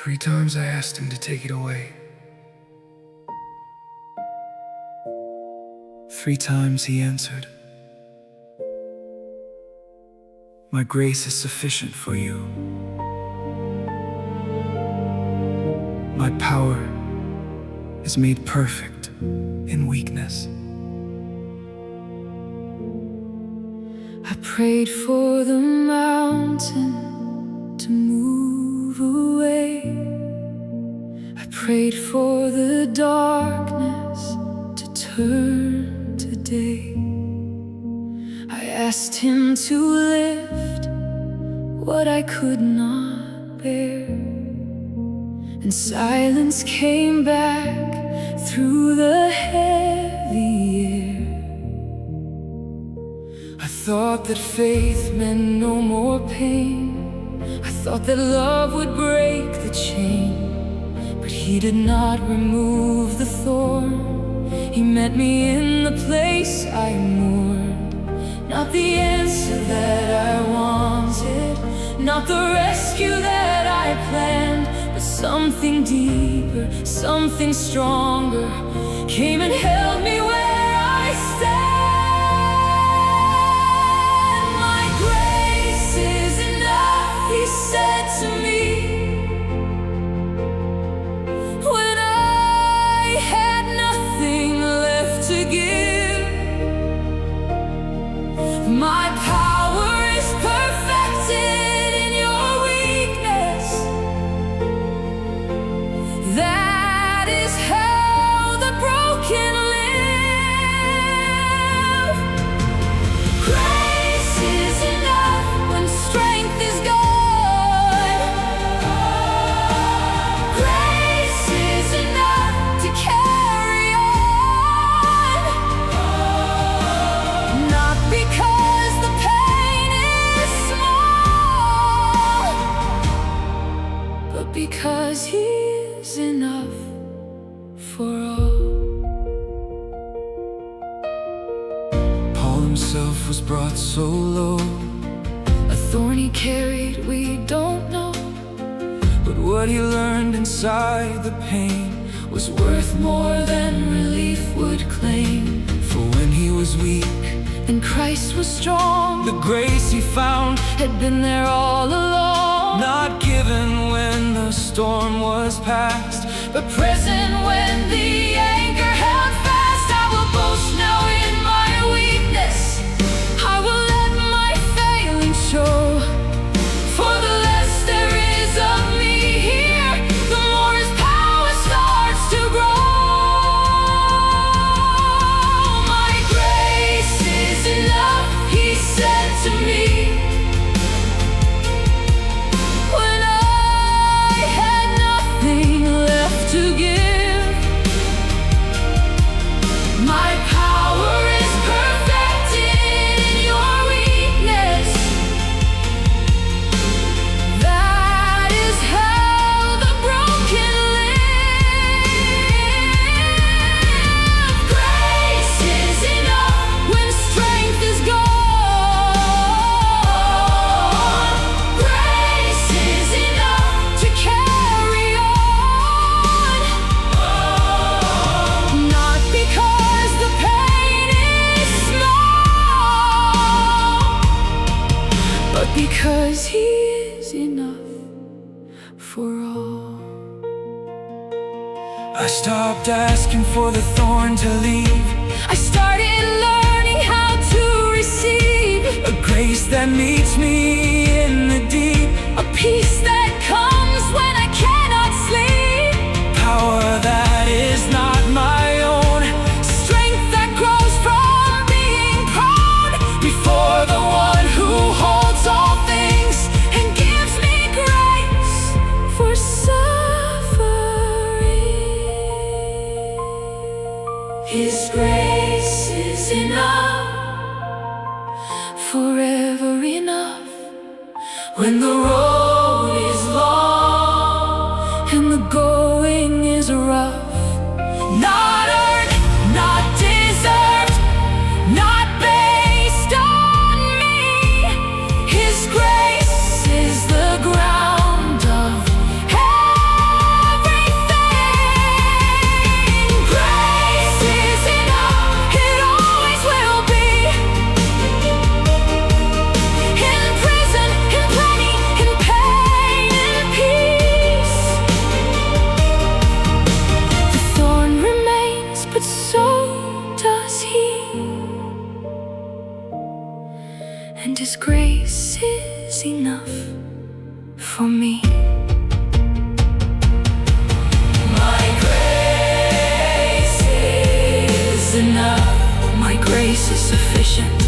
3 times I asked him to take it away. 3 times he answered, "My grace is sufficient for you. My power is made perfect in weakness." I prayed for the mountain to move away. I prayed for the darkness to turn to day. I asked him to lift what I could not bear, and silence came back through the heavy air. I thought that faith meant no more pain. I thought that love would break the chain. But he did not remove the thorn. He met me in the place I mourned. Not the answer that I wanted, not the rescue that I planned, but something deeper, something stronger came and held me where I stand. My grace is enough, he said to me, when I had nothing left to give. My power is perfected in your weakness. That is how the broken live. Grace is enough when strength is gone. Grace is enough to carry on. Not because the pain is small, but because he is enough for all. Paul himself was brought so low, A thorn he carried, we don't know, but what he learned inside the pain was worth more than relief would claim. For when he was weak, And Christ was strong, the grace he found, had been there all along. not given when the storm was past, But present when the anchor held fast. I will boast now in my weakness. I will let my failing show. For the less there is of me here, the more his power starts to grow. My grace is enough, he said to me, when I had nothing left to give. My power is perfected in your weakness. That is how the broken live. Grace is enough when strength is gone. Grace is enough to carry on. Not because the pain is small, but because he is enough for all. I stopped asking for the thorn to leave, I started learning how to receive a grace that meets me in the deep, a peace that comes when I cannot sleep, power that is not my own, strength that grows from being prone before the one who holds all things and gives me grace for suffering. His grace is enough, forever enough, when the road is long and the going is rough. Not earned, not deserved, not based on me. His grace is the ground of heaven. and His grace is enough for me. My grace is enough. My grace is sufficient.